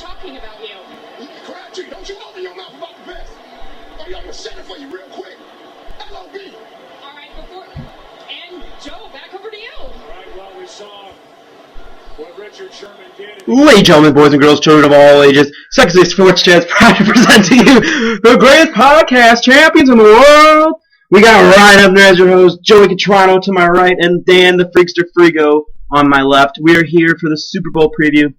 talking about you. Crabtree, don't you open your mouth about the best. Or I'm gonna set it for you real quick. L.O.B. All right, before... And Joe, back over to you. All right, well, we saw what Richard Sherman did. Ladies and gentlemen, boys and girls, children of all ages, Sexy Sports Chat's proud to present to you the greatest podcast champions in the world. We got Ryan up there as your host, Joey Catrano to my right, and Dan the Freakster Frigo on my left. We are here for the Super Bowl preview.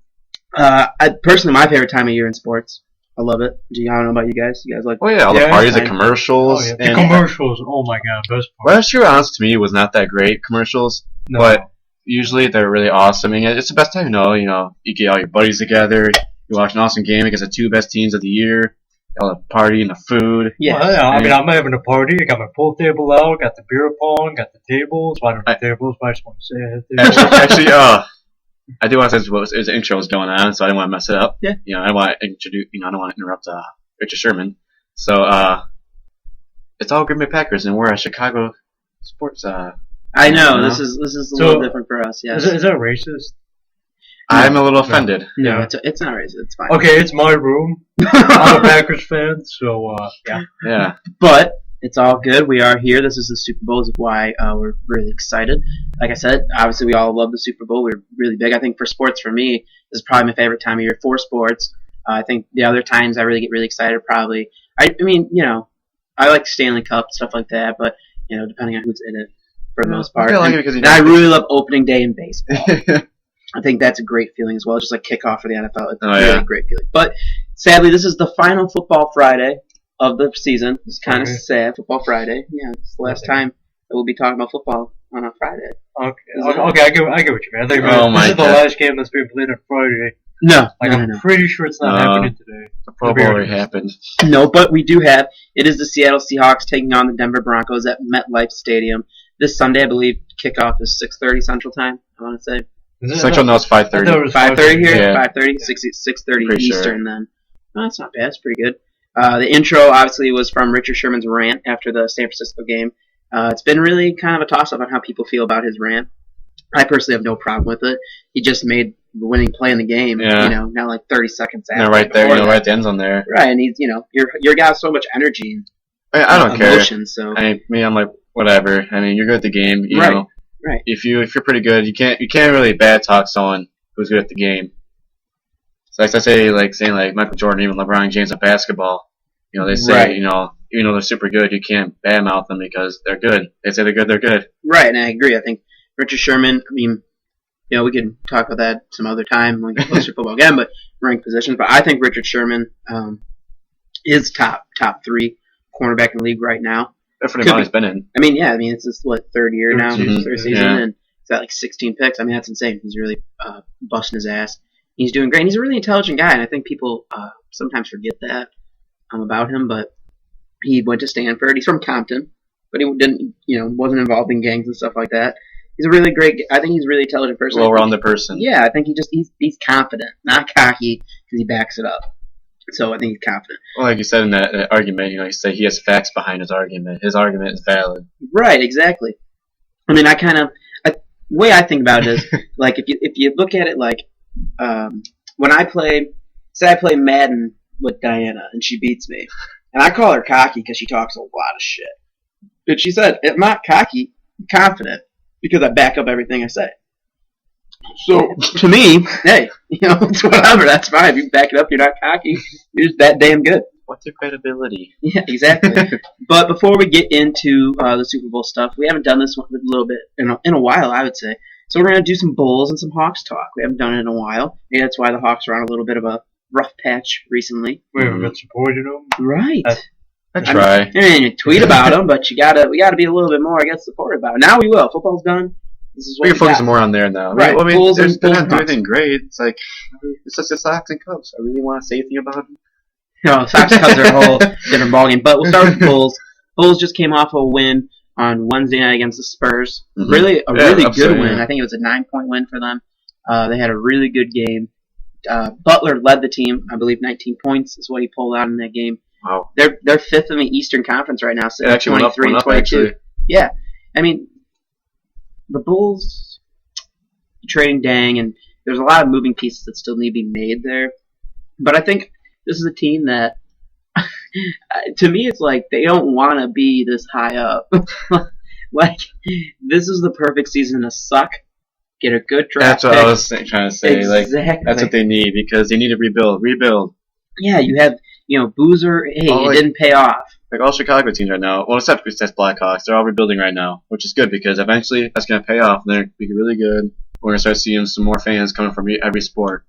Personally, my favorite time of year in sports. I love it. I don't know about you guys. You guys like? Oh yeah, all the parties, the commercials. Oh, yeah. The commercials. Oh my god, best part. Last year, honestly, to me, was not that great commercials, No. but usually they're really awesome. And it's the best time, you get all your buddies together, you watch an awesome game against the two best teams of the year, all the party and the food. Yeah. Well, yeah, I mean, I'm having a party. I got my pool table out, got the beer pong, got the tables. Well, I don't have tables, but I just want to say I had tables. Actually, I do want to say his intro was going on, so I didn't want to mess it up. Yeah. I want to introduce. I don't want to interrupt Richard Sherman. So it's all Green Bay Packers, and we're a Chicago sports. I know this is a little different for us. Yeah. Is that racist? I'm a little offended. No, Yeah. it's not racist. It's fine. Okay, it's my room. I'm a Packers fan, so yeah. Yeah. But it's all good. We are here. This is the Super Bowl. This is why we're really excited. Like I said, obviously we all love the Super Bowl. We're really big. I think for sports, for me, this is probably my favorite time of year for sports. I think the other times I really get really excited, probably. I mean, I like Stanley Cup, stuff like that, but, depending on who's in it for the most part. I like it because I really love opening day in baseball. I think that's a great feeling as well, just like kickoff for the NFL. It's a really great feeling. But sadly, this is the final Football Friday of the season. It's kind of sad, Football Friday. Yeah, it's the last time that we'll be talking about football on a Friday. Okay, I get what you mean. I think this is the last game that's being played on Friday. No, I'm pretty sure it's not happening today. The Pro Bowl already happened. No, but we do have. It is the Seattle Seahawks taking on the Denver Broncos at MetLife Stadium this Sunday. I believe kickoff is 6:30 Central Time. I want to say. Central knows 5:30. 5:30 here. Yeah. 5:30. 6:30 Pretty Eastern. sure. Then. Oh, that's not bad. It's pretty good. The intro obviously was from Richard Sherman's rant after the San Francisco game. It's been really kind of a toss-up on how people feel about his rant. I personally have no problem with it. He just made the winning play in the game. Yeah. Now like 30 seconds after. Right there. Right at the end zone there. Right, and he's your guy has so much energy. And I don't care. Emotion, so. I'm like whatever. I mean, you're good at the game. You know. Right. If you're pretty good, you can't really bad talk someone who's good at the game. So like I say, saying Michael Jordan, even LeBron James at basketball, they say, even though they're super good, you can't badmouth them because they're good. They say they're good, they're good. Right, and I agree. I think Richard Sherman, we could talk about that some other time when we get closer to football again, but ranked positions. But I think Richard Sherman is top 3 cornerback in the league right now. That's what he's been in. It's his third year now, third season, yeah. and he's got 16 picks. That's insane. He's really busting his ass. He's doing great. And he's a really intelligent guy, and I think people sometimes forget that about him. But he went to Stanford. He's from Compton, but he didn't, wasn't involved in gangs and stuff like that. He's a really great. I think he's a really intelligent person. Well-rounded person. Yeah, I think he's confident, not cocky, because he backs it up. So I think he's confident. Well, like you said in that argument, you say he has facts behind his argument. His argument is valid. Right, exactly. The way I think about it is, if you look at it when I play Madden with Diana and she beats me, and I call her cocky because she talks a lot of shit. But she said, I'm not cocky, I'm confident, because I back up everything I say. So, to me, hey, it's whatever, that's fine. If you back it up, you're not cocky, you're just that damn good. What's your credibility? Yeah, exactly. But before we get into the Super Bowl stuff, we haven't done this one a little bit in a while, I would say. So we're going to do some Bulls and some Hawks talk. We haven't done it in a while. Maybe that's why the Hawks are on a little bit of a rough patch recently. We haven't been supporting them. Right. I try. You tweet about them, but we got to be a little bit more, supportive about it. Now we will. Football's done. This is what we can focus more on there now. Right. Bulls they're not doing anything great. It's it's just the Sox and Cubs. I really want to say anything about them. No, Sox and Cubs are a whole different ballgame. But we'll start with the Bulls. Bulls just came off a win on Wednesday night against the Spurs. Mm-hmm. Really good win. Yeah. I think it was a 9-point win for them. They had a really good game. Butler led the team. I believe 19 points is what he pulled out in that game. Wow. They're fifth in the Eastern Conference right now, so 23 and 22. Actually. Yeah. The Bulls trading Dang, and there's a lot of moving pieces that still need to be made there. But I think this is a team that, to me, it's like they don't want to be this high up. Like, this is the perfect season to suck, get a good draft That's what pick. I was trying to say. Like, Exactly. that's what they need because they need to rebuild. Yeah, you have, Boozer, hey, Oh, it didn't pay off. Like all Chicago teams right now, well, except Blackhawks, they're all rebuilding right now, which is good because eventually that's going to pay off. And they're going to be really good. We're going to start seeing some more fans coming from every sport.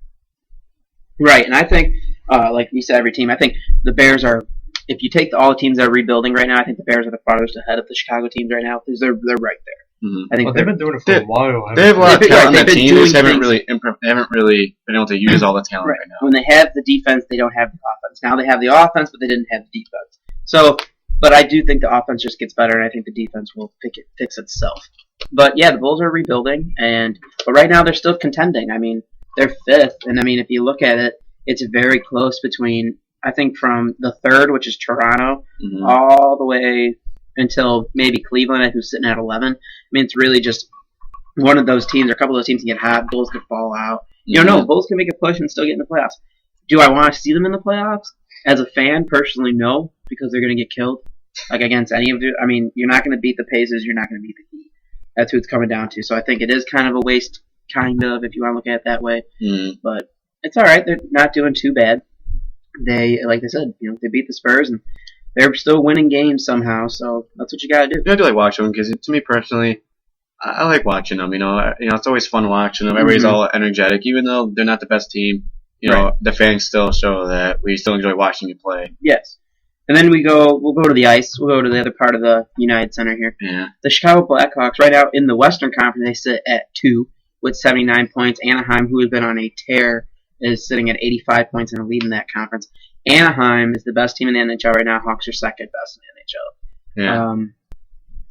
Right, and I think, like you said, every team, I think the Bears are, if you take all the teams that are rebuilding right now, I think the Bears are the farthest ahead of the Chicago teams right now because they're right there. Mm-hmm. I think Well, they've been doing it for a while. They have a lot of They've been- talent on they've that been team. They doing just haven't things. really been able to use all the talent right right now. When they have the defense, they don't have the offense. Now they have the offense, but they didn't have the defense. So, but I do think the offense just gets better, and I think the defense will fix itself. But yeah, the Bulls are rebuilding, but right now they're still contending. I mean, they're fifth, and I mean, if you look at it, it's very close between, I think, from the third, which is Toronto, Mm-hmm. all the way until maybe Cleveland, who's sitting at 11. I mean, it's really just one of those teams, or a couple of those teams can get hot, Bulls could fall out. No, Bulls can make a push and still get in the playoffs. Do I want to see them in the playoffs? As a fan, personally, no, because they're going to get killed. Like, against any of you. I mean, you're not going to beat the Pacers, you're not going to beat the Heat. That's who it's coming down to. So I think it is kind of a waste, kind of, if you want to look at it that way. Mm-hmm. But it's all right. They're not doing too bad. They, like I said, they beat the Spurs, and they're still winning games somehow. So that's what you got to do. I do like watching them because, to me personally, I like watching them. It's always fun watching them. Everybody's all energetic, even though they're not the best team. The fans still show that we still enjoy watching you play. Yes. And then we'll go to the ice. We'll go to the other part of the United Center here. Yeah. The Chicago Blackhawks, right now in the Western Conference, they sit at 2 with 79 points. Anaheim, who has been on a tear, is sitting at 85 points and leading that conference. Anaheim is the best team in the NHL right now. Hawks are second best in the NHL. Yeah.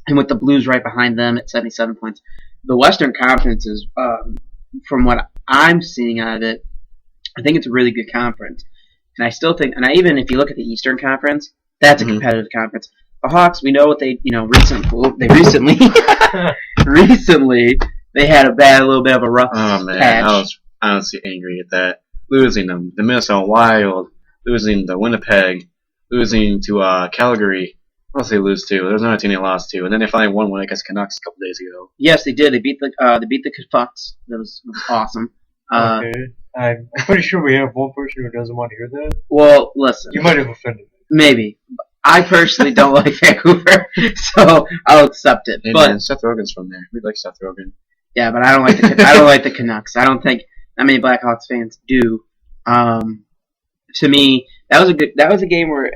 And with the Blues right behind them at 77 points. The Western Conference is, from what I'm seeing out of it, I think it's a really good conference. And I still think, even if you look at the Eastern Conference, that's a competitive conference. The Hawks, we know what they recently they had a little bit of a rough Oh man, patch. I was honestly angry at that. Losing them, the Minnesota Wild, losing to Winnipeg, losing to Calgary. What else did they lose to? There was another team they lost to, and then they finally won one against Canucks a couple days ago. Yes, they did. They beat the Canucks. That was awesome. Okay. I'm pretty sure we have one person who doesn't want to hear that. Well, listen. You might have offended me. Maybe. I personally don't like Vancouver, so I'll accept it. Hey But man, Seth Rogen's from there. We like Seth Rogen. yeah, but I don't like I don't like the Canucks. I don't think that many Blackhawks fans do. To me, that was a game where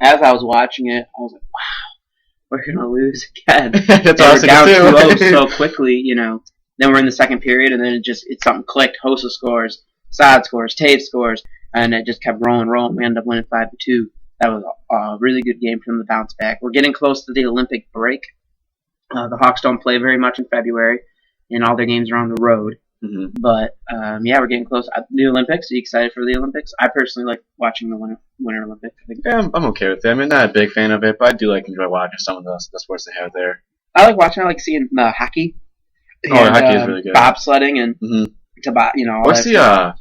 as I was watching it, I was like, wow, we're gonna lose again. That's They were awesome down too. 2-0 so quickly, Then we're in the second period, and then it's something clicked. Hossa scores, Saad scores, Taves scores, and it just kept rolling. We ended up winning 5-2. That was a really good game from the bounce back. We're getting close to the Olympic break. The Hawks don't play very much in February, and all their games are on the road. Mm-hmm. But yeah, we're getting close. The Olympics. Are you excited for the Olympics? I personally like watching the Winter Olympics. I think Yeah, I'm okay with it. I mean, not a big fan of it, but I do enjoy watching some of the sports they have there. I like watching. I like seeing hockey. Hockey is really good. Bobsledding and Mm-hmm. all What's that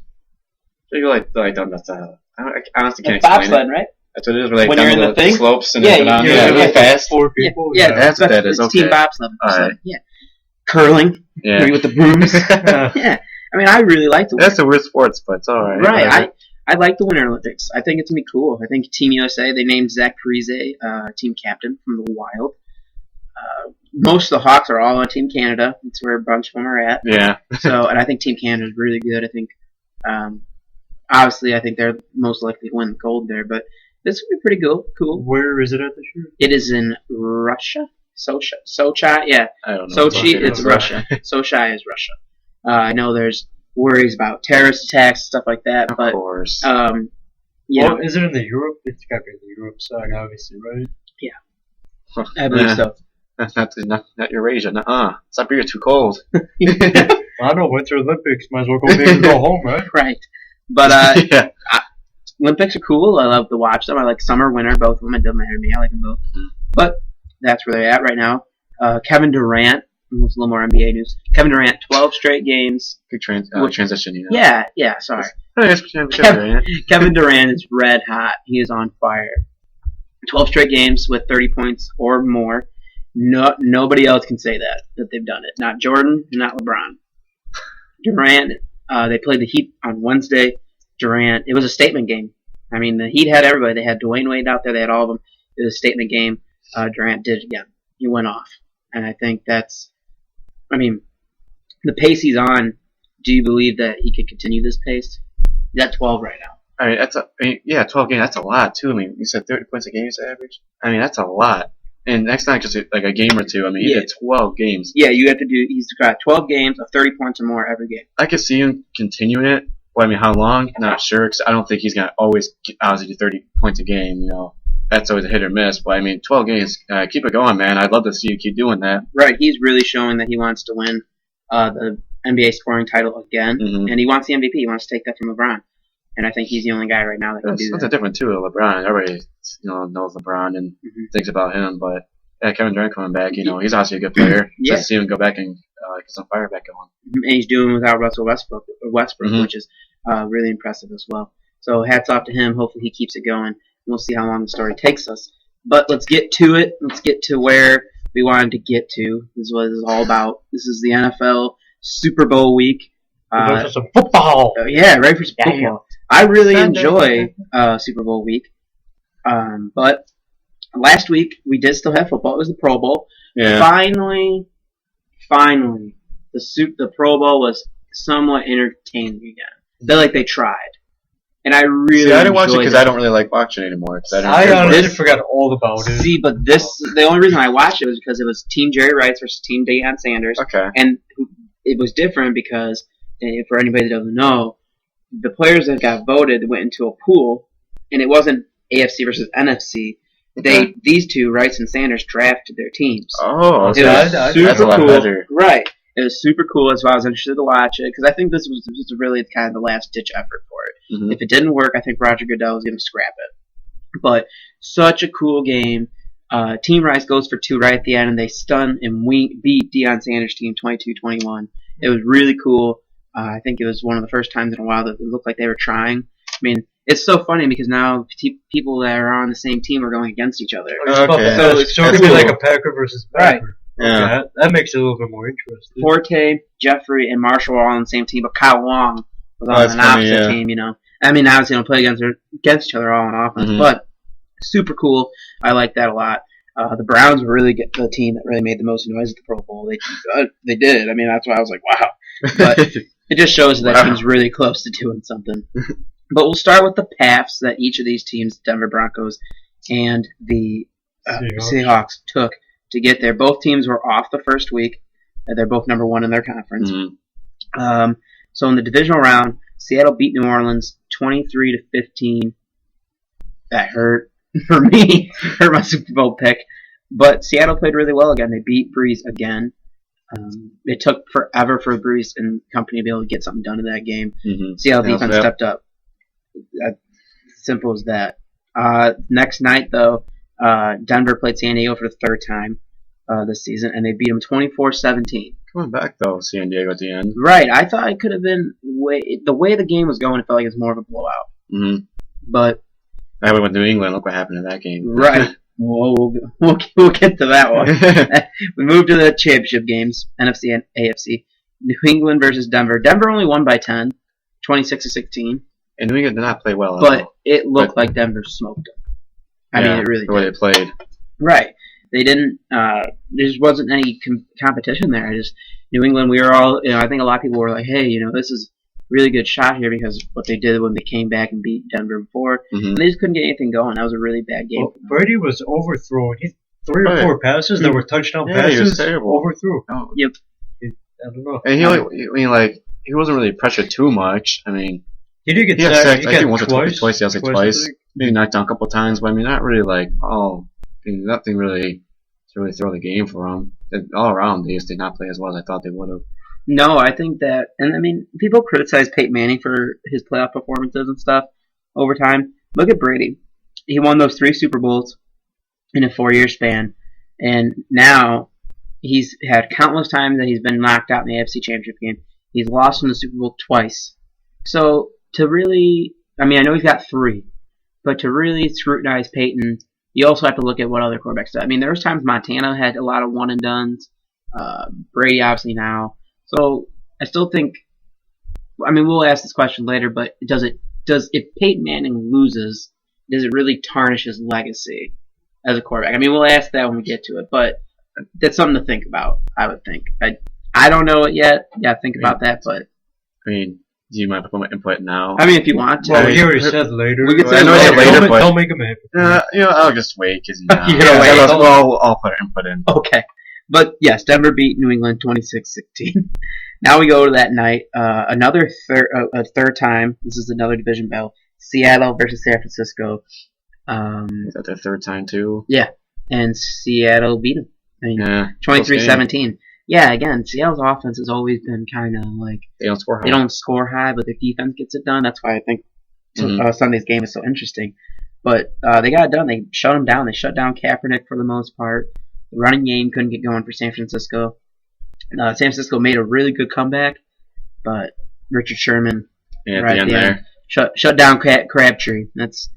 the stuff. I honestly can't It's explain bobsledding, it. right? That's what it is. Where When down you're in the thing? slopes and Yeah, then down, yeah, really yeah. fast. 4 people. Yeah, That's what that is, It's team okay. bobsledding. Alright. Yeah, curling. Yeah, With the brooms. Yeah, I mean, I really like the that's the worst sports, but it's all right. Right, I like the Winter Olympics. I think it's gonna be cool. I think Team USA, they named Zach Parise team captain from the Wild. Most of the Hawks are all on Team Canada. That's where a bunch of them are at. Yeah. So, and I think Team Canada is really good. I think, obviously, I think they're most likely to win the gold there. But this would be pretty cool. Where is it at this year? It is in Russia. Sochi, yeah. I don't know. Sochi, it's Russia. Sochi is Russia. I know there's worries about terrorist attacks, stuff like that. Of But course. Well, is it in the Europe? It's got to be in the Europe side, obviously, right? I believe so. That's not Eurasia. Nuh-uh. Siberia's too cold. I know, Winter Olympics. Might as well go big and go home, right? Right. But yeah. Olympics are cool. I love to watch them. I like summer, winter, both of them. It doesn't matter to me. I like them both. Mhm. But that's where they're at right now. Kevin Durant. It's a little more NBA news. Kevin Durant, 12 straight games. Good transition, Yeah, sorry. Kevin Durant is red hot. He is on fire. 12 straight games with 30 points or more. Nobody else can say that they've done it. Not Jordan, not LeBron. Durant, they played the Heat on Wednesday. Durant, it was a statement game. I mean, the Heat had everybody. They had Dwayne Wade out there. They had all of them. It was a statement game. Durant did it again. He went off. And I think that's, I mean, the pace he's on, do you believe that he could continue this pace? He's at 12 right now. I mean, 12 games, that's a lot, too. I mean, you said 30 points a game is average? I mean, that's a lot. And next night, just like a game or two. I mean, he did 12 games. Yeah, you have to do, he's got 12 games of 30 points or more every game. I could see him continuing it. Well, I mean, how long? Not sure, because I don't think he's going to always obviously do 30 points a game, you know. That's always a hit or miss. But, I mean, 12 games, keep it going, man. I'd love to see you keep doing that. Right, he's really showing that he wants to win the NBA scoring title again. Mm-hmm. And he wants the MVP. He wants to take that from LeBron. And I think he's the only guy right now that can do that. Something different, too, with LeBron. Everybody knows LeBron and thinks about him, but Kevin Durant coming back, he's obviously a good player. Yeah. Just to see him go back and get some fire back going. And he's doing it without Russell Westbrook, Mm-hmm. which is really impressive as well. So hats off to him. Hopefully he keeps it going. We'll see how long the story takes us. But let's get to it. Let's get to where we wanted to get to. This is what this is all about. This is the NFL Super Bowl week. Ready for some football. Yeah, ready for some football. I really enjoy Super Bowl week. But last week we did still have football. It was the Pro Bowl. Yeah. Finally, the Pro Bowl was somewhat entertaining again. I feel like they tried. And I really I didn't watch it because I don't really like watching it anymore. I honestly forgot all about it. See, but the only reason I watched it was because it was Team Jerry Rice versus Team Deion Sanders. Okay. And it was different because, for anybody that doesn't know, the players that got voted went into a pool, and it wasn't AFC versus NFC. These two, Rice and Sanders, drafted their teams. Oh, okay. It was super That's a lot cool. better. Right. It was super cool. That's why I was interested to watch it, because I think this was really kind of the last-ditch effort for it. Mm-hmm. If it didn't work, I think Roger Goodell was going to scrap it. But such a cool game. Team Rice goes for 2 right at the end, and they stun and beat Deion Sanders' team 22-21. It was really cool. I think it was one of the first times in a while that it looked like they were trying. I mean, it's so funny because now people that are on the same team are going against each other. Okay. So it could be like a Packer versus Packer. Right. Yeah. Okay, that makes it a little bit more interesting. Forte, Jeffrey, and Marshall were all on the same team, but Kyle Long was on an funny, opposite team, I mean, obviously they don't play against each other all on offense, but super cool. I like that a lot. The Browns were really the team that really made the most noise at the Pro Bowl. They did. I mean, that's why I was like, wow. But it just shows that team's really close to doing something. But we'll start with the paths that each of these teams, Denver Broncos and the Seahawks, took to get there. Both teams were off the first week. They're both number 1 in their conference. Mm-hmm. So in the divisional round, Seattle beat New Orleans 23-15. That hurt for me. Hurt my Super Bowl pick. But Seattle played really well again. They beat Breeze again. It took forever for Breeze and company to be able to get something done in that game. Mm-hmm. Seattle defense stepped up. Simple as that. Next night, though, Denver played San Diego for the 3rd time this season, and they beat them 24-17. Coming back, though, San Diego at the end. Right. I thought it could have been the way the game was going, it felt like it was more of a blowout. Mm-hmm. But I went to New England. Look what happened in that game. Right. We'll get to that one. We moved to the championship games, NFC and AFC. New England versus Denver. Denver only won by 10, 26-16. And New England did not play well at But all. it looked like Denver smoked them. I mean, it really the way did. they played. Right. They didn't. There just wasn't any competition there. New England. We were all. I think a lot of people were like, "Hey, this is a really good shot here because what they did when they came back and beat Denver before, Mm-hmm. and they just couldn't get anything going. That was a really bad game. Well, Brady was overthrown. He 3 or 4 passes that were touchdown He passes. was terrible. Overthrew. Oh. Yep. I don't know. And he wasn't really pressured too much. I mean, He did get he got sacked. sacked. He I got think once or twice. twice. Yeah, I was like I twice. think. Maybe knocked down a couple of times, but I mean, not really nothing really to really throw the game for him. All around, they just did not play as well as I thought they would have. No, I think that, and I mean, people criticize Peyton Manning for his playoff performances and stuff over time. Look at Brady. He won those 3 Super Bowls in a 4-year span, and now he's had countless times that he's been knocked out in the AFC Championship game. He's lost in the Super Bowl twice. So to really, I mean, I know he's got 3, but to really scrutinize Peyton, you also have to look at what other quarterbacks do. I mean, there was times Montana had a lot of one and dones. Brady obviously now. So I still think. I mean, we'll ask this question later, but if Peyton Manning loses, does it really tarnish his legacy as a quarterback? I mean, we'll ask that when we get to it, but that's something to think about. I would think. I don't know it yet. Yeah, think about that, but. I mean, do you mind if I put my input now? I mean, if you want to. Well, you already said later. We could say later, but don't make him happy. I'll just wait because You're gonna wait. I'll put our input in. Okay. But yes, Denver beat New England 26-16. Now we go to that night. Another third time. This is another division battle. Seattle versus San Francisco. Is that their third time too? Yeah. And Seattle beat them. I mean, Yeah. 23-17. Yeah, again, Seattle's offense has always been kind of like They don't score high. they don't score high, but their defense gets it done. That's why I think Sunday's game is so interesting. But they got it done. They shut them down. They shut down Kaepernick for the most part. The running game couldn't get going for San Francisco. San Francisco made a really good comeback, but Richard Sherman Yeah, at right the end there. shut down Crabtree. That's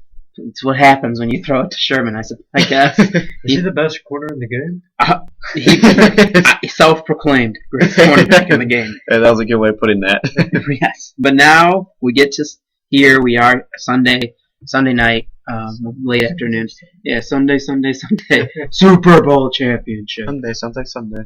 what happens when you throw it to Sherman, I guess. Is he the best corner in the game? He self-proclaimed greatest cornerback in the game. Yeah, that was a good way of putting that. Yes. But now we get to here. We are Sunday night, late afternoon. Yeah, Sunday. Super Bowl championship. Sunday. Sunday,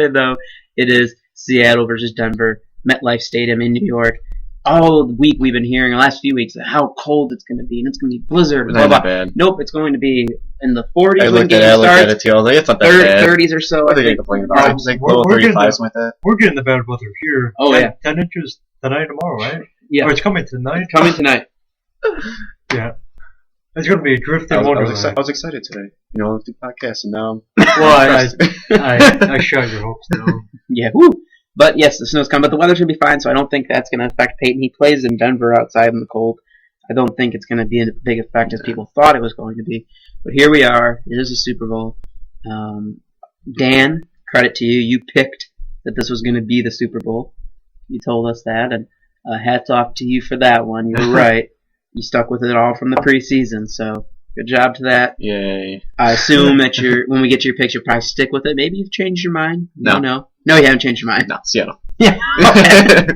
though, it is Seattle versus Denver, MetLife Stadium in New York. All week we've been hearing, the last few weeks, how cold it's going to be, and it's going to be blizzard. Blah, Not blah. that bad. Nope, it's going to be in the 40s I when looked game at starts. it too. I was like, it's not that bad. 30s or so. What I are they think. complaining about? It's like low We're getting 35, something like that. We're getting the bad weather here. Oh, 10, yeah. 10 inches tonight, tomorrow, right? Yeah. Or it's coming tonight. Coming tonight. Yeah. It's going to be a drifting I wonderland. was excited today. You know, the podcast, and now Well, I shut your hopes down. Yeah, woo. But yes, the snow's coming, but the weather's going to be fine, so I don't think that's going to affect Peyton. He plays in Denver outside in the cold. I don't think it's going to be a big effect as people thought it was going to be. But here we are. It is a Super Bowl. Dan, credit to you. You picked that this was going to be the Super Bowl. You told us that, and hats off to you for that one. You were right. You stuck with it all from the preseason, so good job to that. yay. I assume that when we get to your picks, you'll probably stick with it. Maybe you've changed your mind. No, you haven't changed your mind. No, Seattle. Yeah. Okay.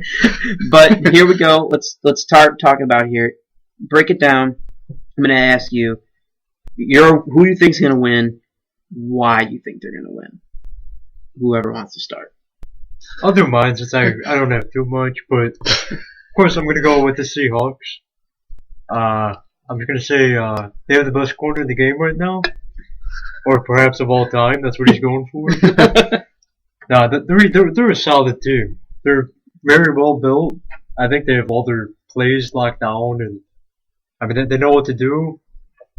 But here we go. Let's start talking about here. Break it down. I'm going to ask you, who you think's going to win? Why you think they're going to win? Whoever wants to start. I'll do mine since I don't have too much, but of course I'm going to go with the Seahawks. I'm just going to say they have the best corner in the game right now, or perhaps of all time. That's what he's going for. No, they're a solid team. They're very well built. I think they have all their plays locked down, and I mean they know what to do.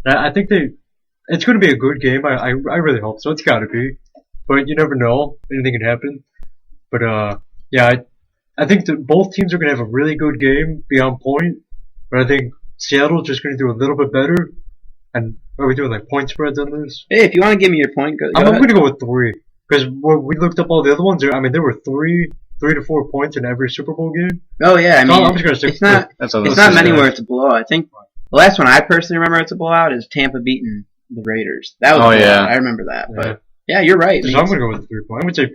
And I think it's going to be a good game. I really hope so. It's got to be, but you never know. Anything can happen. But yeah, I think that both teams are going to have a really good game, be on point. But I think Seattle's just going to do a little bit better. And are we doing like point spreads on this? Hey, if you want to give me your point, go I'm ahead. going to go with 3 because we looked up all the other ones. I mean, there were 3 to 4 points in every Super Bowl game. Oh yeah, I So mean, I'm just going to stick it's not That's what it's this not is, many yeah. where it's a blowout. I think the last one I personally remember it's a blowout is Tampa beating the Raiders. That was a blowout. yeah. I remember that. Yeah. But yeah, you're right. So I'm going to go with the 3 point. I would say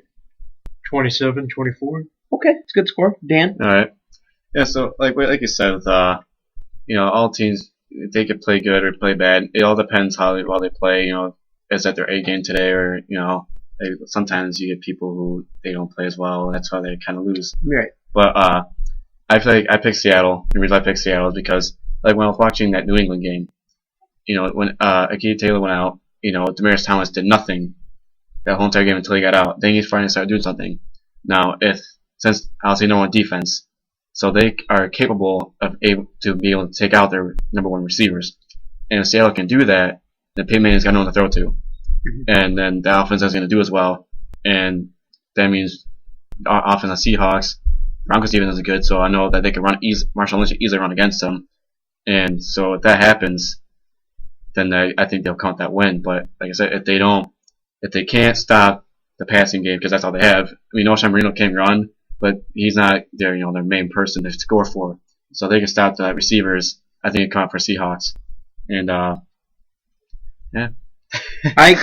27, 24. Okay, it's a good score, Dan. All right. Yeah. So like you said, with all teams, they could play good or play bad. It all depends how well they play. You know, is that their A game today, or sometimes you get people who they don't play as well. That's why they kind of lose. You're right. But I picked Seattle. The reason I picked Seattle is because like when I was watching that New England game, when Akeem Taylor went out, Demaryius Thomas did nothing that whole entire game until he got out. Then he finally started doing something. Now, since obviously no one defense, so they are capable of able to take out their number one receivers, and if Seattle can do that, then Peyton Manning's got no one to throw to, and then the offense is going to do as well, and that means our offense, the Seahawks, Broncos defense is good, so I know that they can Marshall Lynch easily run against them, and so if that happens, then I think they'll count that win. But like I said, if they can't stop the passing game, because that's all they have. I mean, O'Shea Marino can't run, but he's not their their main person to score for. So they can stop the receivers. I think it caught for Seahawks, and yeah. I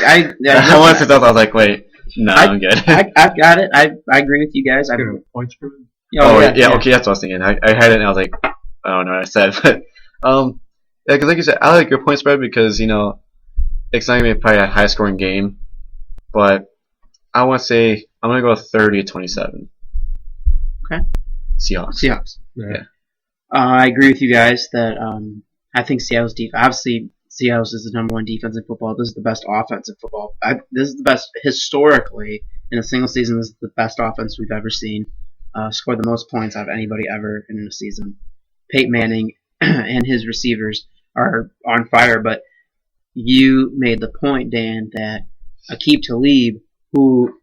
Once I thought, I was like, wait, no, I'm good. I've got it. I agree with you guys. Good points for him. Yeah, okay, that's what I was thinking. I had it and I was like, I don't know what I said, but yeah, because like you said, I like your point spread because it's not gonna be probably a high scoring game, but I want to say I'm gonna go 30-27. Okay. Seahawks. Yeah. I agree with you guys that I think Seattle's defense. Obviously, Seattle's is the number one defense in football. This is the best offense in football. This is the best historically in a single season. This is the best offense we've ever seen. Scored the most points out of anybody ever in a season. Peyton Manning and his receivers are on fire, but you made the point, Dan, that Aqib Talib, who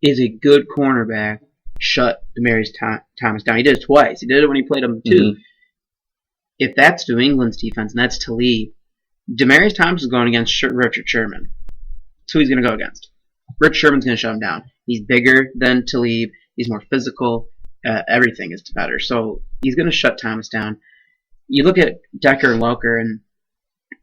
is a good cornerback, shut Demaryius Thomas down. He did it twice. He did it when he played him too. Mm-hmm. If that's New England's defense and that's Talib, Demaryius Thomas is going against Richard Sherman. That's who he's going to go against. Richard Sherman's going to shut him down. He's bigger than Talib. He's more physical. Everything is better. So he's going to shut Thomas down. You look at Decker and Welker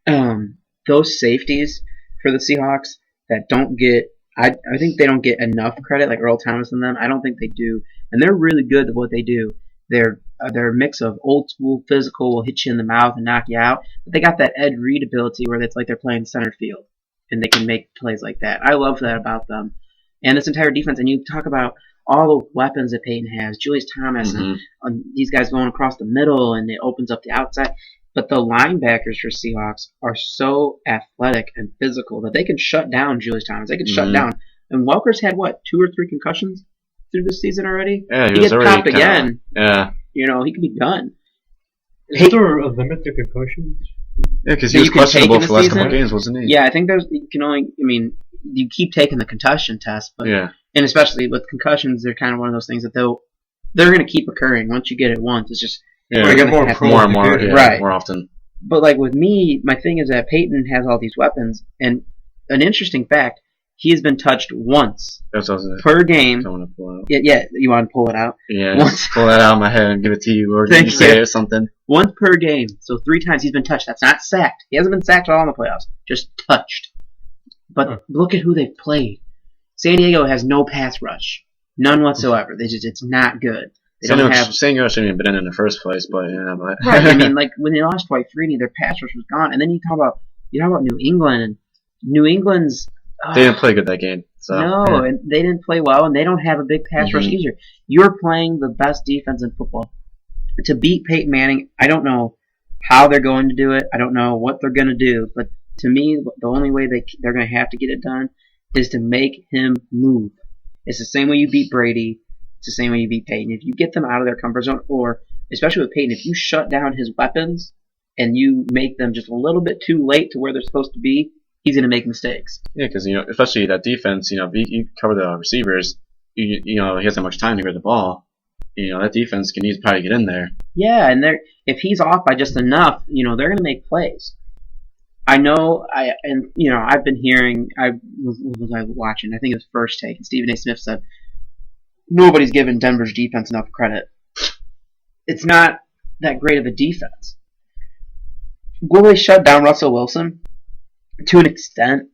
and those safeties for the Seahawks that don't get, I think they don't get enough credit, like Earl Thomas and them. I don't think they do. And they're really good at what they do. They're a mix of old school physical, will hit you in the mouth and knock you out. But they got that Ed Reed ability where it's like they're playing center field. And they can make plays like that. I love that about them. And this entire defense. And you talk about all the weapons that Peyton has. Julius Thomas and these guys going across the middle and it opens up the outside. But the linebackers for Seahawks are so athletic and physical that they can shut down Julius Thomas. They can shut down. And Welker's had, 2 or 3 concussions through this season already? Yeah, he gets popped again. Yeah. He could be done. Is there a limit to concussions? Yeah, because he was questionable for the last couple of games, wasn't he? Yeah, I think you keep taking the concussion test, but and especially with concussions, they're kind of one of those things that they're going to keep occurring. Once you get it once, it's just you get more and more, right, more often. But like with me, my thing is that Peyton has all these weapons, and an interesting fact, he has been touched once per game. I want to pull it out. Yeah, you want to pull it out? Yeah, pull that out of my head and give it to you, or you say it or something. Once per game, so 3 times he's been touched. That's not sacked. He hasn't been sacked at all in the playoffs, just touched. But look at who they've played. San Diego has no pass rush, none whatsoever. It's not good. San Diego shouldn't have been in the first place, but right. I mean, like when they lost Dwight Freeney, their pass rush was gone. And then you talk about New England, and New England's. They didn't play good that game. So, no, and they didn't play well, and they don't have a big pass rush either. You're playing the best defense in football. To beat Peyton Manning, I don't know how they're going to do it. I don't know what they're going to do. But to me, the only way they're going to have to get it done is to make him move. It's the same way you beat Brady. It's the same way you beat Peyton. If you get them out of their comfort zone, or especially with Peyton, if you shut down his weapons and you make them just a little bit too late to where they're supposed to be, he's going to make mistakes. Yeah, because especially that defense, if you cover the receivers, he hasn't much time to get the ball. That defense can probably get in there. Yeah, and if he's off by just enough, they're going to make plays. I know, I've been hearing. What was I watching? I think it was First Take, and Stephen A. Smith said nobody's given Denver's defense enough credit. It's not that great of a defense. Will they shut down Russell Wilson? To an extent,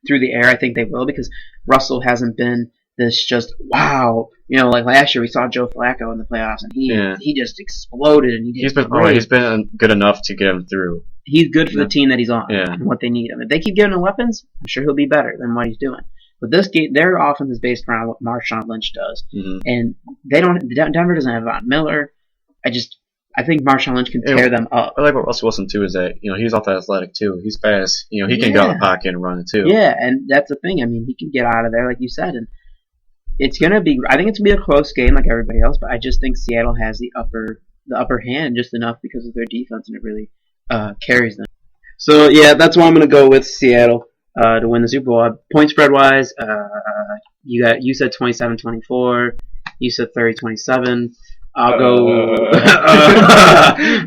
through the air, I think they will, because Russell hasn't been this just wow. Like last year we saw Joe Flacco in the playoffs, and he just exploded, and he's been good enough to get him through. He's good for the team that he's on and Yeah. what they need him. If they keep giving him weapons, I'm sure he'll be better than what he's doing. But this game, their offense is based around what Marshawn Lynch does, and Denver doesn't have Von Miller. I think Marshawn Lynch can tear them up. I like what Russell Wilson too is that he's also athletic too. He's fast. He can get out of the pocket and run it too. Yeah, and that's the thing. I mean, he can get out of there, like you said, and it's gonna be. I think it's gonna be a close game, like everybody else. But I just think Seattle has the upper hand just enough because of their defense, and it really carries them. So yeah, that's why I'm gonna go with Seattle to win the Super Bowl. Point spread wise, you said 27-24. You said 30-27. I'll go.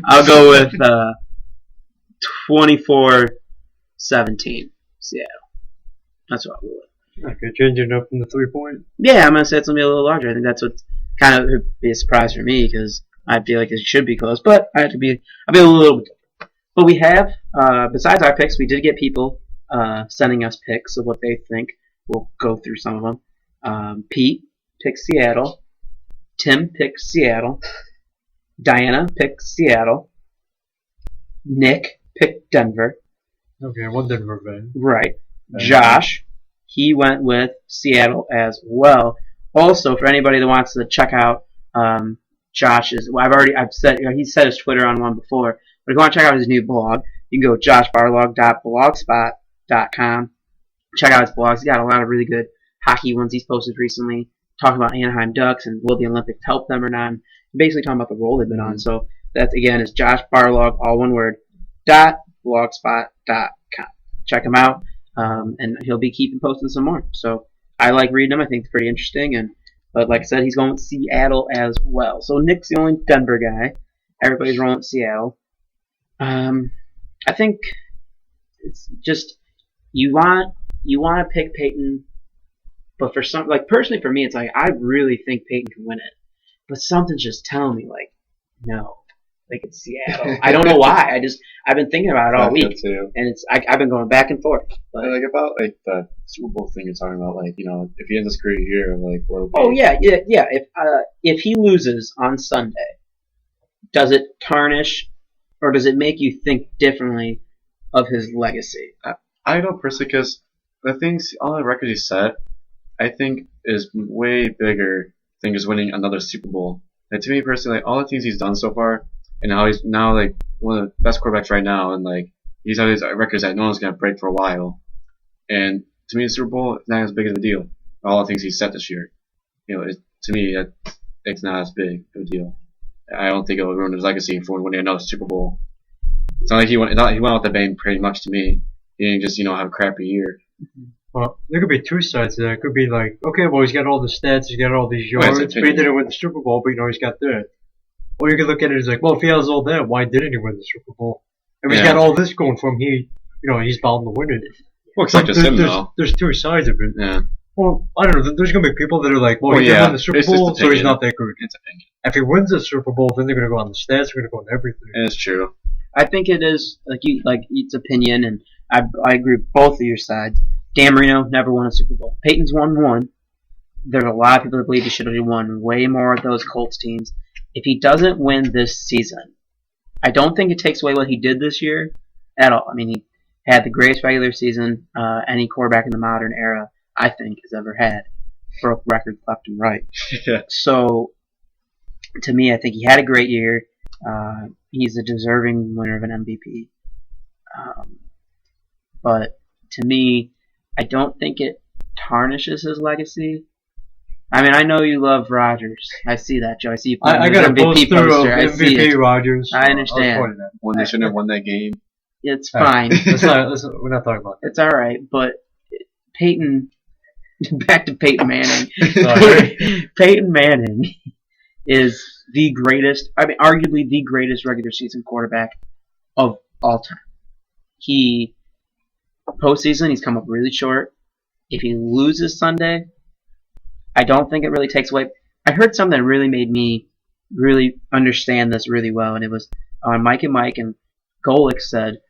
I'll go with 24-17. Seattle. That's what I'll go with. Okay, changing it up from the 3-point. Yeah, I'm gonna say it's gonna be a little larger. I think that's what kind of would be a surprise for me because I feel like it should be close, but I'll be a little bit different. But we have, besides our picks, we did get people sending us picks of what they think. We'll go through some of them. Pete picked Seattle. Tim picked Seattle. Diana picked Seattle. Nick picked Denver. Okay, one Denver fan. Right. Josh, he went with Seattle as well. Also, for anybody that wants to check out Josh's, I've said, he said his Twitter on one before, but if you want to check out his new blog, you can go joshbarlog.blogspot.com. Check out his blogs. He's got a lot of really good hockey ones he's posted recently, talking about Anaheim Ducks and will the Olympics help them or not. And basically talking about the role they've been on. So that again is Josh Barlog, all one word, .blogspot.com. Check him out, and he'll be keeping posting some more. So I like reading them. I think it's pretty interesting. But like I said, he's going with Seattle as well. So Nick's the only Denver guy. Everybody's rolling with Seattle. I think it's just you want to pick Peyton, but for some, like personally for me, it's like I really think Peyton can win it, but something's just telling me like no, like it's Seattle. I don't know why. I've been thinking about it all week, and I've been going back and forth. But like about like the Super Bowl thing you're talking about, like if he ends his career here, like what? Oh yeah. If he loses on Sunday, does it tarnish, or does it make you think differently of his legacy? I know personally because the things, all the records he set, I think is way bigger than just winning another Super Bowl. And to me personally, like all the things he's done so far, and how he's now like one of the best quarterbacks right now, and like he's had these records that no one's gonna break for a while. And to me, the Super Bowl is not as big of a deal. All the things he set this year, to me, it's not as big of a deal. I don't think it will ruin his legacy for winning another Super Bowl. It's not like he went out the bang pretty much to me. He didn't just have a crappy year. Well, there could be two sides to that. It could be like, okay, well, he's got all the stats, he's got all these yards, but he didn't win the Super Bowl, but he's got that. Or you could look at it as like, well, if he has all that, why didn't he win the Super Bowl? If he's got all this going for him, he's bound to win it. Well, it's not just him, though. There's two sides of it. Yeah. Well, I don't know. There's going to be people that are like, well, he didn't win the Super Bowl, so he's not that good. It's opinion. If he wins the Super Bowl, then they're going to go on the stats, they're going to go on everything. It's true. I think it is like it's opinion, and I agree with both of your sides. Dan Marino never won a Super Bowl. Peyton's won one. There's a lot of people that believe he should have won way more of those Colts teams. If he doesn't win this season, I don't think it takes away what he did this year at all. I mean, he had the greatest regular season any quarterback in the modern era, I think, has ever had. Broke records left and right. Yeah. So, to me, I think he had a great year. He's a deserving winner of an MVP. But to me, I don't think it tarnishes his legacy. I mean, I know you love Rodgers. I see that, Joe. I see you putting I got a MVP poster I of see MVP it. Rodgers. I understand. When they shouldn't have won that game. It's fine. We're not talking about that. It's all right. But Peyton, back to Peyton Manning. Peyton Manning is the greatest. I mean, arguably the greatest regular season quarterback of all time. Postseason, he's come up really short. If he loses Sunday, I don't think it really takes away. I heard something that really made me really understand this really well, and it was on Mike and Mike, and Golick said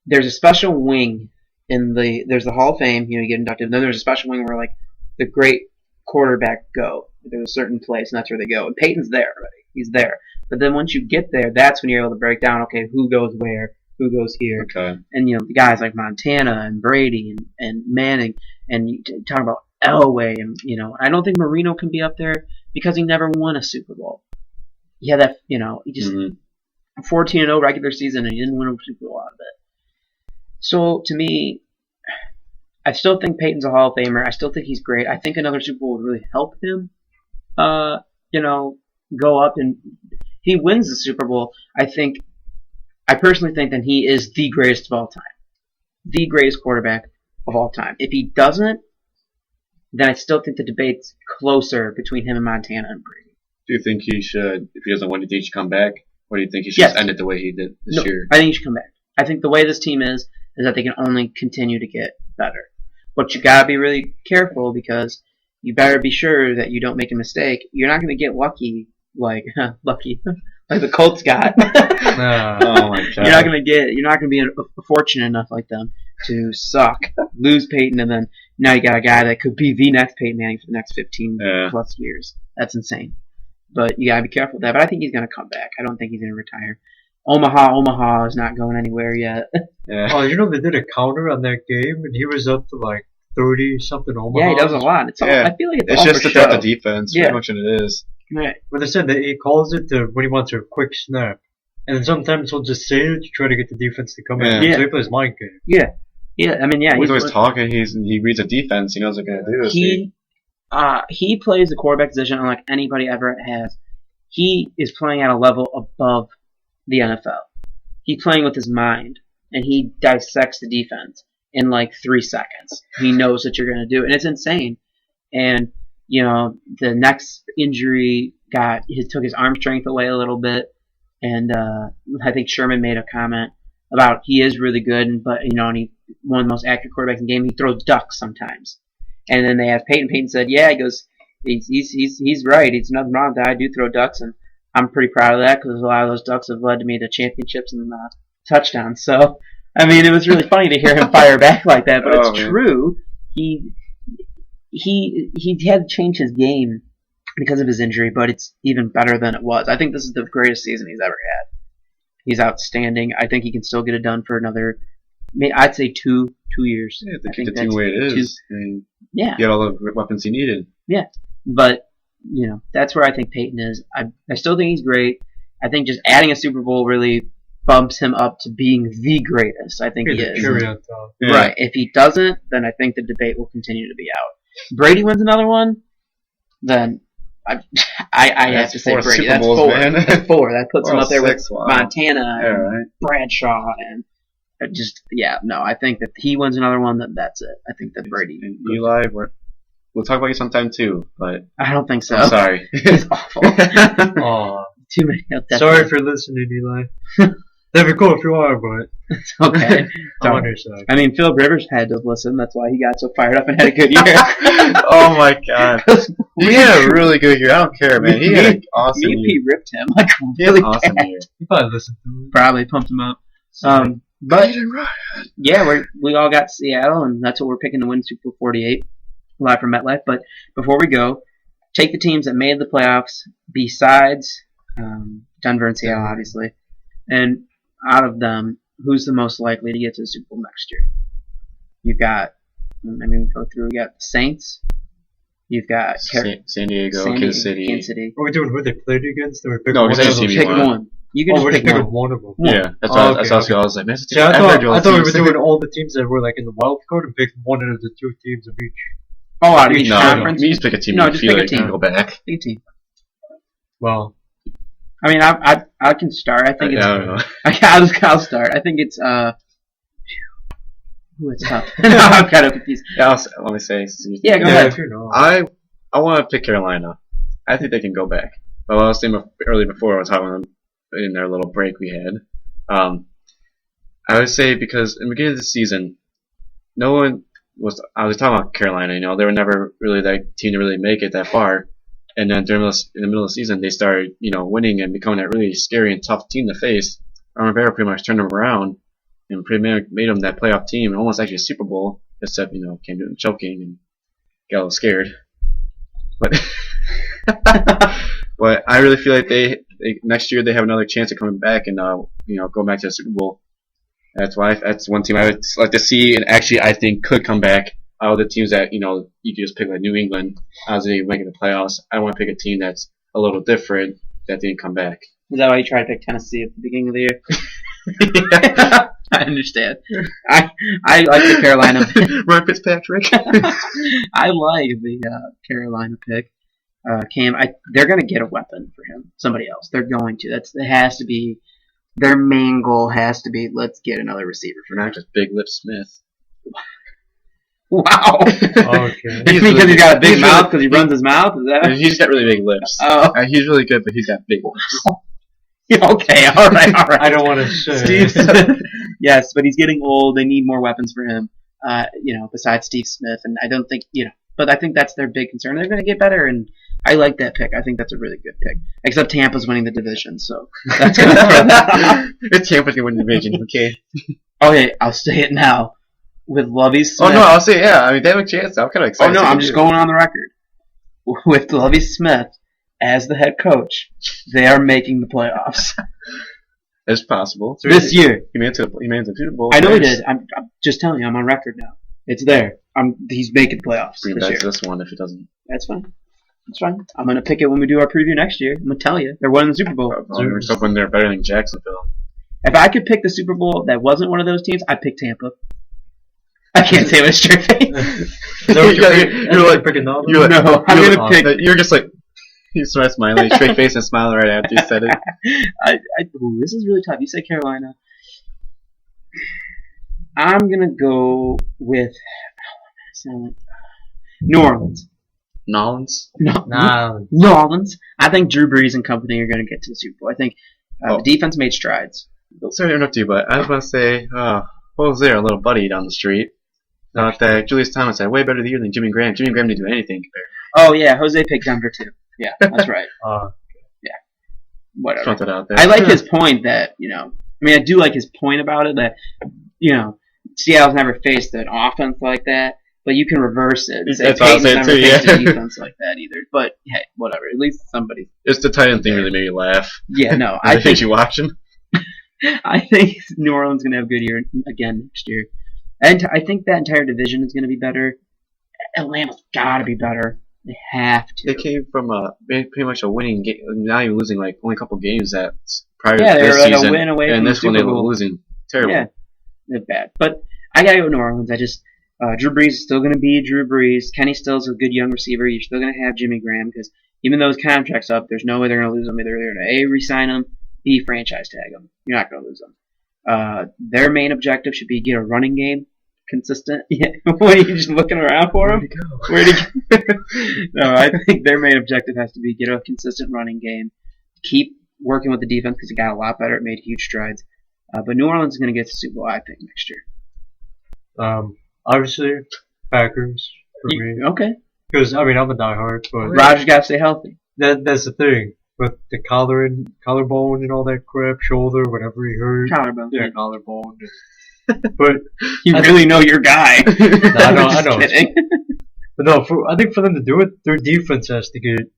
there's a special wing there's the Hall of Fame, you get inducted, and then there's a special wing where like the great quarterback go. There's a certain place, and that's where they go. And Peyton's there already. He's there. But then once you get there, that's when you're able to break down, okay, who goes where, who goes here. Okay. And, the guys like Montana and Brady and Manning, and you talk about Elway, and, I don't think Marino can be up there because he never won a Super Bowl. He had that, he just 14-0 regular season, and he didn't win a Super Bowl out of it. So, to me, I still think Peyton's a Hall of Famer. I still think he's great. I think another Super Bowl would really help him, go up. And if he wins the Super Bowl, I personally think that he is the greatest of all time. The greatest quarterback of all time. If he doesn't, then I still think the debate's closer between him and Montana and Brady. Do you think he should, if he doesn't win, do you think he should come back? Or do you think he should just end it the way he did this year? I think he should come back. I think the way this team is that they can only continue to get better. But you gotta be really careful because, you better be sure that you don't make a mistake. You're not going to get lucky like the Colts got. Oh my god. You're not going to be fortunate enough like them to suck, lose Peyton, and then now you got a guy that could be the next Peyton Manning for the next 15 plus years. That's insane. But you got to be careful with that. But I think he's going to come back. I don't think he's going to retire. Omaha is not going anywhere yet. Yeah. Oh, you know they did a counter on that game, and he was up to like 30-something Omaha. Yeah, he does a lot. It's all, Yeah. I feel like It's all just for about show. the defense. Yeah. Pretty much what it is. Right. But they said that he calls it to when he wants a quick snap, and then sometimes he'll just say it to try to get the defense to come in. Yeah. So he plays mind game. Yeah. I mean, yeah. He's always talking. He reads a defense. He knows what they're gonna do. He plays the quarterback position unlike anybody ever has. He is playing at a level above the NFL. He's playing with his mind, and he dissects the defense in like 3 seconds. He knows what you're going to do, and it's insane. And the next injury took his arm strength away a little bit, and I think Sherman made a comment about he is really good, but and he one of the most accurate quarterbacks in the game. He throws ducks sometimes, and then they asked Peyton. Peyton said, "Yeah," he goes, "He's right. It's nothing wrong with that. I do throw ducks, and I'm pretty proud of that because a lot of those ducks have led to me to championships and touchdowns." So, I mean, it was really funny to hear him fire back like that, but it's true. He had to change his game because of his injury, but it's even better than it was. I think this is the greatest season he's ever had. He's outstanding. I think he can still get it done for another, I'd say 2 years. Yeah, I think the team the way it is. Yeah. He had all the weapons he needed. Yeah. But, that's where I think Peyton is. I still think he's great. I think just adding a Super Bowl really bumps him up to being the greatest. I think he is. Cherry on top. Yeah. Right. If he doesn't, then I think the debate will continue to be out. Brady wins another one, then I have to say four Brady. Super That's Bowls, 4. man. That's 4. That puts him Well, up there 6, with wow. Montana Yeah, and right. Bradshaw and I think that he wins another one, then that's it. I think that Brady. And Eli, we'll talk about you sometime too, but I don't think so. I'm sorry. He's awful. Aw. Too many. Sorry for listening, Eli. That'd be cool if you are, but It's okay. I'm on your side. I mean, Philip Rivers had to listen. That's why he got so fired up and had a good year. Oh my god. We had a really good year. I don't care, man. He had an awesome Me and year. Pete ripped him like He had really an awesome bad. year. You probably listened to it. Probably pumped him up. But yeah, we all got Seattle, and that's what we're picking to win Super Bowl 48 live from MetLife. But before we go, take the teams that made the playoffs besides Denver and Seattle, obviously, and out of them, who's the most likely to get to the Super Bowl next year? You've got, go through. We got the Saints. You've got San Diego, Kansas City. Are we doing who they played against? Or we pick No, one because of that's them? team pick you want. one. You can Oh, just we're pick picking one. one of them. Yeah, that's Oh, what okay, I was like, man, See, I thought we were doing all the teams that were like in the wild card and picked one of the 2 teams of each. Oh, out of each No, conference. you just pick a team No, you just feel pick a like you can team. go back. Pick a team. Well, I mean, I can start. I think it's. I don't know. I'll start. I think it's. Ooh, it's tough. I'm kind of confused. Yeah, let me say. Yeah, go yeah, ahead. if you know. I want to pick Carolina. I think they can go back. Well, I was saying earlier before I was talking about them in their little break we had. I would say because in the beginning of the season, no one was. I was talking about Carolina. They were never really that team to really make it that far. And then in the middle of the season, they started, winning and becoming that really scary and tough team to face. Ron Rivera pretty much turned them around and pretty much made them that playoff team and almost actually a Super Bowl, except, came to it choking and got a little scared. But but I really feel like they next year they have another chance of coming back and go back to the Super Bowl. That's one team I would like to see, and actually I think could come back. Out of the teams that you could just pick like New England as they making the playoffs, I want to pick a team that's a little different that didn't come back. Is that why you tried to pick Tennessee at the beginning of the year? I understand. I like the Carolina pick. Ryan Fitzpatrick. I like the Carolina pick. Cam, they're going to get a weapon for him. Somebody else. They're going to. It has to be. Their main goal has to be, let's get another receiver for Not just Big Lip Smith. Wow. Okay. Because he's got a big mouth because he runs his mouth? Is that? He's got really big lips. Oh. He's really good, but he's got big lips. Okay, all right. I don't want to say. Steve, yes, but he's getting old. They need more weapons for him. Besides Steve Smith, and I don't think but I think that's their big concern. They're going to get better, and I like that pick. I think that's a really good pick. Except Tampa's winning the division, so that's going to throw that off. It's Tampa's gonna win the division. Okay. Okay, I'll say it now. With Lovie Smith. Oh no, I'll say yeah. I mean, they have a chance. I'm kind of Oh excited. no, to I'm do just it. going on the record. With Lovie Smith as the head coach, they are making the playoffs It's possible. this year. He made it to the Super Bowl. I know he did. I'm just telling you. I'm on record now. It's there. He's making playoffs Green this Bay year. this one if it doesn't. That's fine. That's fine. I'm gonna pick it when we do our preview next year. I'm gonna tell you they're winning the Super Bowl. Except when they're better than Jacksonville. If I could pick the Super Bowl that wasn't one of those teams, I'd pick Tampa. I can't say it with a straight face. You're like picking Nolans? you're like No, I'm you're gonna like- pick- You're just like you start smiling, straight face and smiling right after you said it. Ooh, this is really tough. You say Carolina. I'm gonna go with New Orleans. Nolans. No, Nah. New Orleans. I think Drew Brees and company are gonna get to the Super Bowl. I think Oh. the defense made strides. Sorry to interrupt you, but I was about to say, what was there? A little buddy down the street. Thought that Julius Thomas had way better year than Jimmy Graham. Jimmy Graham didn't do anything compared. Oh yeah, Jose picked Denver too. Yeah, that's right. Uh, Whatever. Throw that out there. I like his point that, I do like his point about it that, Seattle's never faced an offense like that, but you can reverse it. And say That's what I was Peyton's saying never too, faced yeah. a defense like that either. But hey, whatever. At least somebody. It's the tight end thing really made me laugh. Yeah, no, I I think you watching. I think New Orleans is gonna have a good year again next year, and I think that entire division is gonna be better. Atlanta's gotta be better. They have to. They came from pretty much a winning game, not even losing like only a couple games that prior Yeah, to they this were like a season, win away from and the this one they Super were Bowl. losing terrible. Yeah, they're bad. But I gotta go New Orleans. I just Drew Brees is still gonna be Drew Brees. Kenny Stills is a good young receiver. You're still gonna have Jimmy Graham because even though his contract's up, there's no way they're gonna lose him. Either they're gonna A, re-sign him, B, franchise tag him. You're not gonna lose him. Their main objective should be get a running game consistent. Yeah, what are you just looking around for him? Where'd he go? No, I think their main objective has to be get a consistent running game, keep working with the defense because it got a lot better. It made huge strides. But New Orleans is going to get to the Super Bowl, I think, next year. Obviously, Packers for me. Okay. Because, I'm a diehard, but Rodgers got to stay healthy. that's the thing. With the collarbone and all that crap, shoulder, whatever he hurt. Collarbone. Yeah, collarbone. But You really know your guy. I know, Just I know. kidding. But no, I think for them to do it, their defense has to get.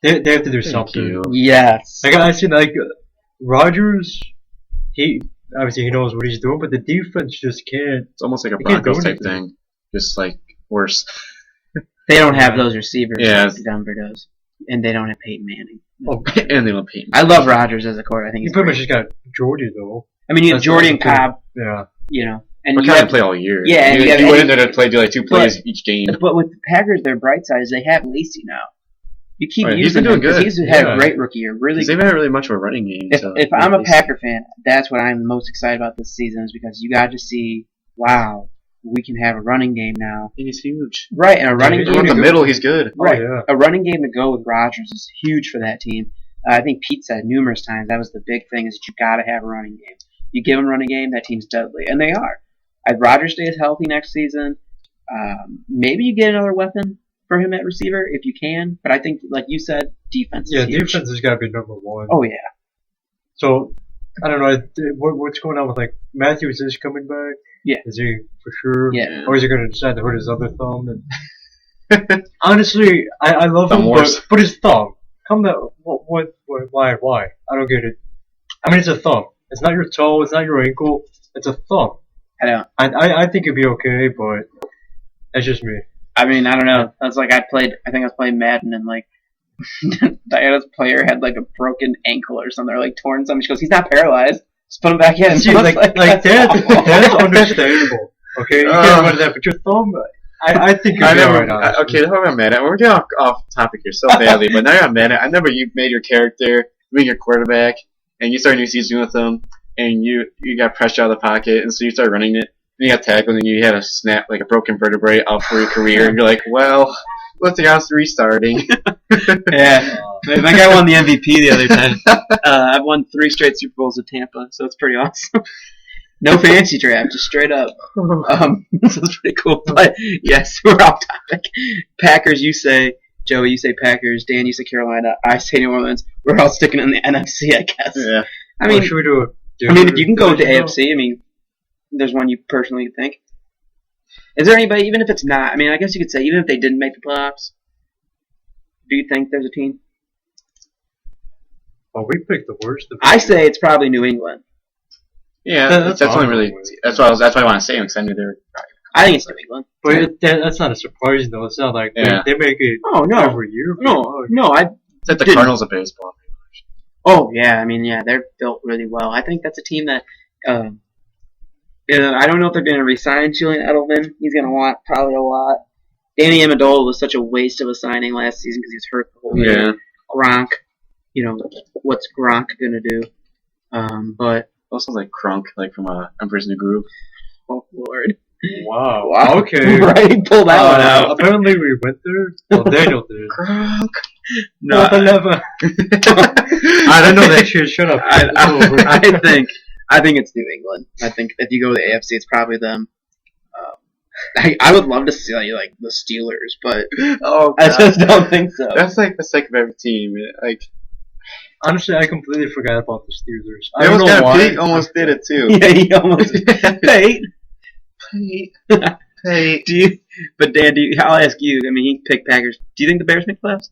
They have to do something. you. Yes. Like I seen, Rodgers, he obviously he knows what he's doing, but the defense just can't. It's almost like a They can't do Broncos type anything. thing, just like worse. They don't have those receivers Yeah. like Denver does. And they don't have Peyton Manning. And they don't pay. I love Rodgers as a quarterback. I think He he's pretty great. much just got Jordy though. I mean, you have That's Jordy the and thing. Cobb, Yeah. and But you kind have of play all year. Yeah, and you have you went Eddie- in there to play do like 2 plays each game. But with the Packers, their bright side is they have Lacey now. You keep Right, he's using been doing him 'cause good. he's had Yeah. a great rookie year. Really, Because they haven't had really much of a running game. if I'm a Packer fan, that's what I'm most excited about this season is because you got to see, wow, we can have a running game now. he's huge. Right, and a running he's In game the to middle, he's good. right, Oh, yeah. a running game to go with Rodgers is huge for that team. I think Pete said numerous times that was the big thing is that you got to have a running game. You give them a running game, that team's deadly, and they are. If Rodgers stays healthy next season, maybe you get another weapon for him at receiver if you can. But I think, like you said, defense. Yeah, is huge. defense has got to be number one. Oh yeah. So I don't know what's going on with Matthews is coming back. Yeah. Is he for sure? Yeah. Or is he going to decide to hurt his other thumb? And honestly, I love Thumb him, wars. but his thumb. Why? I don't get it. I mean, it's a thumb. It's not your toe. It's not your ankle. It's a thumb. I don't. I think it'd be okay, but that's just me. I mean, I don't know. That's like I think I was playing Madden and like Diana's player had like a broken ankle or something, or like torn something. She goes, "He's not paralyzed. Just put him back in." See, I was that's awful. understandable. Okay, you can't run that, but your thumb. I think you'd I be never. alright. honestly. Okay, that's why I'm mad at. We're getting off topic here so badly, but now I'm mad at. I remember you made your character, being your quarterback, and you started a new season with them, and you got pressure out of the pocket, and so you started running it, and you got tackled, and you had a snap, like a broken vertebrae out for your career, and you're like, well, what's the odds of restarting? Yeah, that guy won the MVP the other time. I've won 3 straight Super Bowls with Tampa, so it's pretty awesome. No fancy draft, just straight up. This is pretty cool. But yes, we're off topic. Packers, you say. Joey, you say Packers. Dan, you say Carolina. I say New Orleans. We're all sticking in the NFC, I guess. Yeah. I mean, should we do if you can go with the AFC, I mean, there's one you personally think. Is there anybody, even if it's not, I mean, I guess you could say, even if they didn't make the playoffs, do you think there's a team? Well, we picked the worst. I say it's probably New England. Yeah, That's that's only fine. really. That's why I want to say them because I knew they were. I think it's New England. But that's not a surprise, though. It's not like Yeah. they make it Oh, no. every year. No, I It's like the Didn't- Cardinals of baseball. Oh yeah, I mean they're built really well. I think that's a team that I don't know if they're going to re-sign Julian Edelman. He's going to want probably a lot. Danny Amendola was such a waste of a signing last season because he was hurt the whole year. Yeah. Gronk, what's Gronk going to do? But Also like Crunk, like from Emperor's New Groove. oh Lord, Wow. Wow. Okay. right, pull that one out. Apparently we went there. Well, Daniel did. Crunk. No, I don't know that shit. Shut up. I think it's New England. I think if you go to the AFC, it's probably them. I would love to see like the Steelers, but Oh, I God. just don't think so. That's like the sake of every team. Like Honestly, I completely forgot about the Steelers. I it don't was know kind why. of Pete almost did it too. Yeah, he almost Pate. Hey. Do you? But Dan, I'll ask you. I mean, he picked Packers. Do you think the Bears make playoffs?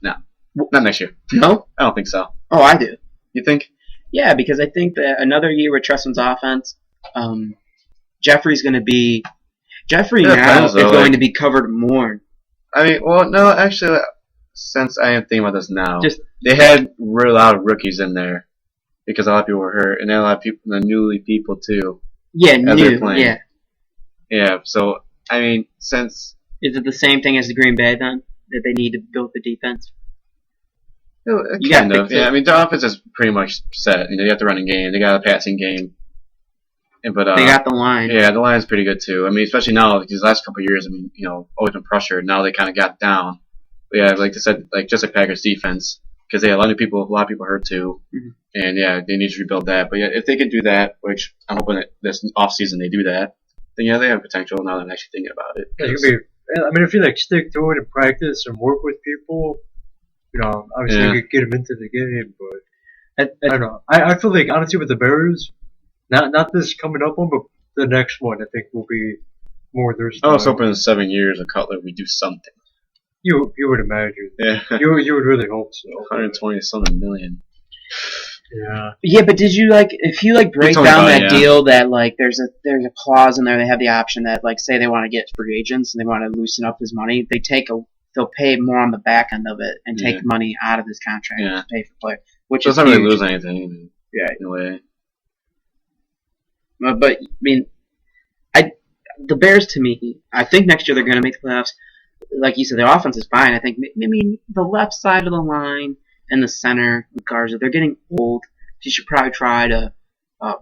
Not next year. No. I don't think so. Oh, I do. You think? Yeah, because I think that another year with Tressman's offense, Jeffrey's going to be. Jeffrey Yeah, now depends, is though, going like- to be covered more. I mean, well, no, actually, since I am thinking about this now, Just- they had a lot of rookies in there because a lot of people were hurt, and then a lot of people, the newly people too. Yeah, As they're new. playing. Yeah. Yeah, so I mean, since Is it the same thing as the Green Bay then? That they need to build the defense? You kind gotta of, fix it. yeah. I mean, their offense is pretty much set. You know, they got the running game, they got a passing game, but They got the line. yeah, the line's pretty good too. I mean, especially now, like, these last couple of years. I mean, you know, always been pressured. Now they kind of got down. But yeah, like I said, like just like Packers defense, because they had a lot of people hurt too, Mhm. and yeah, they need to rebuild that. But yeah, if they can do that, which I'm hoping that this off season they do that, then yeah, they have potential. Now that I'm actually thinking about it. It could be, I mean, if you like stick to it and practice and work with people, you know, obviously Yeah. you could get them into the game. But I I don't know. I feel like honestly with the Bears, not this coming up one, but the next one, I think will be more their I style. was hoping in 7 years of Cutler we do something. You would imagine. Yeah, You would really hope so. 120 something million. Yeah. Yeah, but did you if you break told me down about that it, yeah. deal that there's a clause in there, they have the option that say they want to get free agents and they want to loosen up his money, they'll pay more on the back end of it and take Yeah. money out of his contract Yeah. to pay for player, which So is it's not really huge. lose anything. Yeah. In a way. But I mean, the Bears to me, I think next year they're going to make the playoffs. Like you said, their offense is fine. I think maybe the left side of the line and the center, Garza, they're getting old. You should probably try to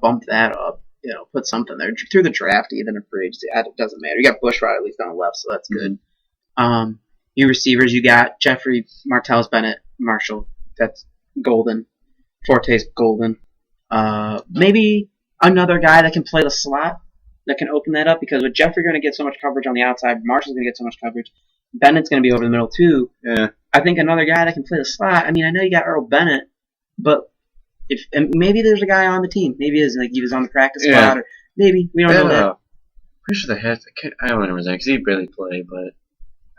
bump that up. You know, put something there through the draft, even a free agency. It doesn't matter. You got Bushrod at least on the left, so that's good. You receivers, you got Jeffrey, Martellus Bennett, Marshall. That's golden. Forte's golden. Maybe another guy that can play the slot that can open that up, because with Jeffrey going to get so much coverage on the outside, Marshall's going to get so much coverage. Bennett's going to be over the middle too. Yeah. I think another guy that can play the slot. I mean, I know you got Earl Bennett, but and maybe there's a guy on the team. Maybe it is he was on the practice Yeah. squad, or maybe we don't know that. Pretty sure they had. I don't remember that because he barely played, but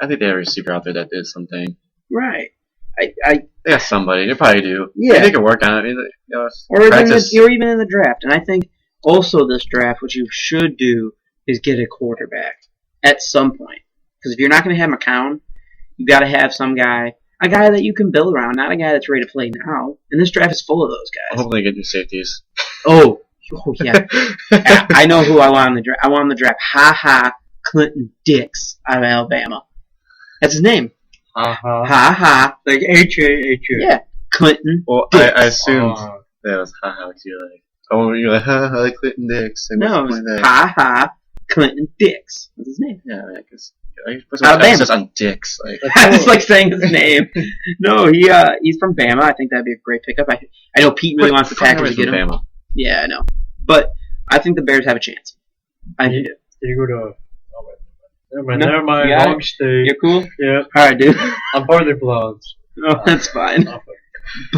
I think they had a receiver out there that did something. Right. I They got somebody. They probably do. Yeah. They could work on it. I mean, you know, or practice. even in the draft. And I think also this draft, what you should do is get a quarterback at some point. Because if you're not going to have McCown, you got to have some guy, a guy that you can build around, not a guy that's ready to play now. And this draft is full of those I guys. hope they get new safeties. Oh yeah. I know who I want in the draft. I want in the draft. Clinton Dix out of Alabama. That's his name. Uh-huh. Like H-A. Yeah. Clinton. Well, Dix. I assumed that was haha. You're like, oh, you're like, haha, like Clinton Dix. They must No, play that. Clinton Dix. That's his name. Yeah, I guess. I put some Alabama. emphasis on Dix. Like, I just like saying his name. No, he's from Bama. I think that'd be a great pickup. I know Pete really wants the Packers to get him. Bama. Yeah, I know. But I think the Bears have a chance. I do. Did you go to? Oh, wait. No, Never mind. you got Wrong it. state. You're cool? Yeah, All right, dude. I'm part of the Bloods. Oh, that's fine. I'm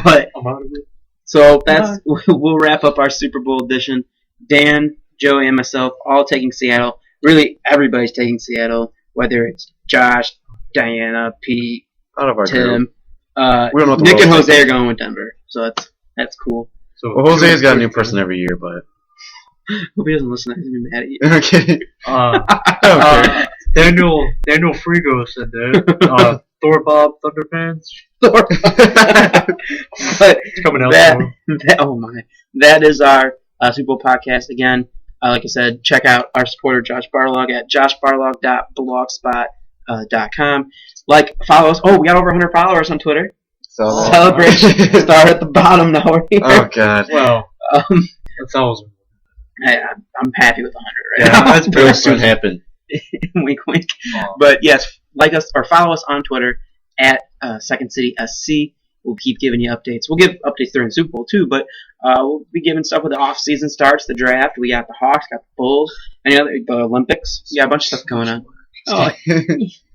But out of it. so that's we'll wrap up our Super Bowl edition. Dan, Joey, and myself all taking Seattle. Really, everybody's taking Seattle. Whether it's Josh, Diana, Pete, Out of our group. Tim, We don't know what the Nick and world's Jose are going with Denver. So that's cool. So Well, Jose's got a new person every year, but Hope he doesn't listen. He's gonna be mad at you. okay. Uh, Daniel Frigo said that. Thor Bob Thunderpants. But It's coming out that, soon. oh my, that is our Super Bowl podcast again. Like I said, check out our supporter Josh Barlog at joshbarlog.blogspot.com. Like, follow us. Oh, we got over 100 followers on Twitter. So Celebration. Start at the bottom now. We're here. Oh god. Well, Um, that's awesome. I'm happy with 100 Yeah, right now. that's It'll soon happen. Wink, wink. Oh. But yes, like us or follow us on Twitter at Second City SC. We'll keep giving you updates. We'll give updates during the Super Bowl too, but we'll be giving stuff when the off season starts, the draft. We got the Hawks, got the Bulls, the Olympics. We got a bunch of stuff going on. Oh,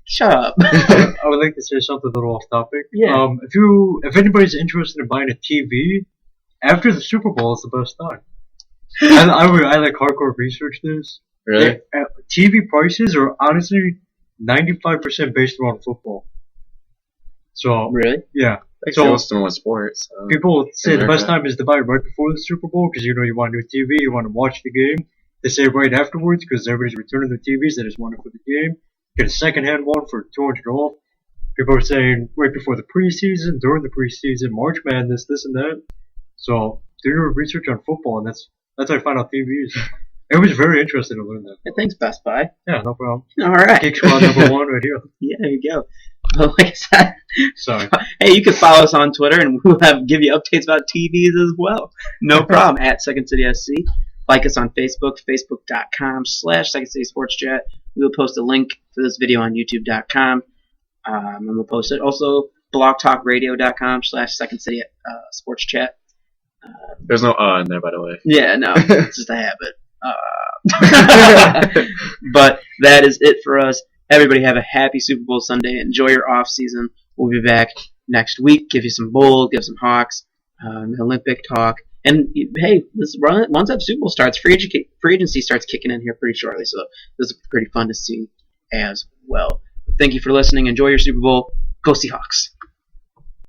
shut up. I would like to say something a little off topic. Yeah. If anybody's interested in buying a TV after the Super Bowl, is the best time. I like hardcore research this. Really? TV prices are honestly 95% based around football. So Really? yeah, Like So- Yellowstone with sports. So. people say the best America. time is to buy right before the Super Bowl because you want a new TV, you want to watch the game. They say right afterwards because everybody's returning their TVs. They just want it for the game. Get a second-hand one for $200 off. People are saying right before the preseason, during the preseason, March Madness, this and that. So do your research on football, and that's how I found out TVs. It was very interesting to learn that. Yeah, thanks, Best Buy. Yeah, no problem. All right. Geek Squad number 1 right here. Yeah, there you go. Well, like I said, Sorry. hey, you can follow us on Twitter, and we'll give you updates about TVs as well. No problem. At Second City SC. Like us on Facebook, facebook.com/Second City Sports Chat. We'll post a link for this video on youtube.com, and we'll post it. Also, blogtalkradio.com/Second City Sports Chat. There's no in there, by the way. Yeah, no, it's just a habit. But that is it for us. Everybody have a happy Super Bowl Sunday. Enjoy your off season. We'll be back next week. Give you some Bulls, give some Hawks, Olympic talk. And hey, once that Super Bowl starts, free agency starts kicking in here pretty shortly. So this is pretty fun to see as well. Thank you for listening. Enjoy your Super Bowl. Go Seahawks.